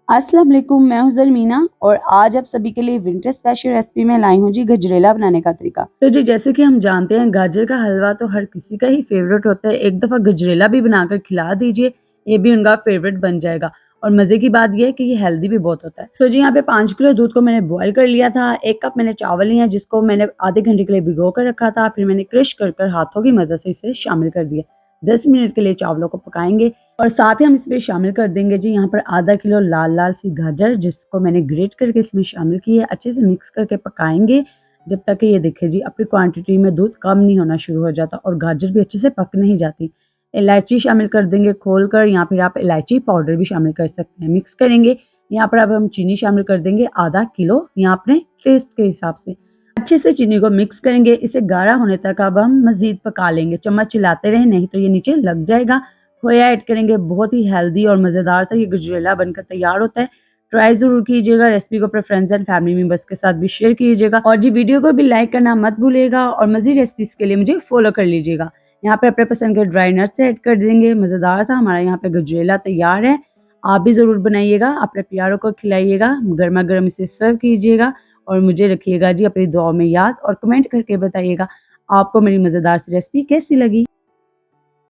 अस्सलाम वालेकुम, मैं हूं ज़रमीना और आज आप सभी के लिए विंटर स्पेशल रेसिपी में लाई हूं जी गजरेला बनाने का तरीका। तो जी जैसे कि हम जानते हैं गाजर का हलवा तो हर किसी का ही फेवरेट होता है। एक दफ़ा गजरेला भी बनाकर खिला दीजिए, ये भी उनका फेवरेट बन जाएगा। और मज़े की बात यह है कि ये हेल्दी भी बहुत होता है। तो जी यहाँ पे 5 किलो दूध को मैंने बॉयल कर लिया था। 1 कप मैंने चावल लिया जिसको मैंने आधे घंटे के लिए भिगो कर रखा था। फिर मैंने क्रश कर हाथों की मदद से इसे शामिल कर दिया। 10 मिनट के लिए चावलों को पकाएंगे और साथ ही हम इसमें शामिल कर देंगे जी यहाँ पर आधा किलो लाल लाल सी गाजर जिसको मैंने ग्रेट करके इसमें शामिल की है। अच्छे से मिक्स करके पकाएंगे जब तक कि ये देखिए जी अपनी क्वांटिटी में दूध कम नहीं होना शुरू हो जाता और गाजर भी अच्छे से पक नहीं जाती। इलायची शामिल कर देंगे खोल कर, या फिर आप इलायची पाउडर भी शामिल कर सकते हैं। मिक्स करेंगे। यहाँ पर अब हम चीनी शामिल कर देंगे आधा किलो, यहाँ अपने टेस्ट के हिसाब से। अच्छे से चीनी को मिक्स करेंगे। इसे गाढ़ा होने तक अब हम मजीद पका लेंगे। चम्मच चिलाते रहें नहीं तो ये नीचे लग जाएगा। खोया ऐड करेंगे। बहुत ही हेल्दी और मज़ेदार सा ये गजरेला बनकर तैयार होता है। ट्राई ज़रूर कीजिएगा। रेसिपी को अपने फ्रेंड्स एंड फैमिली मेंबर्स के साथ भी शेयर कीजिएगा और जी वीडियो को भी लाइक करना मत भूलिएगा और मज़ीद रेसिपीज़ के लिए मुझे फॉलो कर लीजिएगा। यहाँ पे अपने पसंद के ड्राई नट्स ऐड कर देंगे। मज़ेदार सा हमारा यहाँ पे गजरेला तैयार है। आप भी ज़रूर बनाइएगा, अपने प्यारों को खिलाइएगा, गर्मा गर्म इसे सर्व कीजिएगा और मुझे रखिएगा जी अपनी दुआओं में याद और कमेंट करके बताइएगा आपको मेरी मज़ेदार सी रेसिपी कैसी लगी।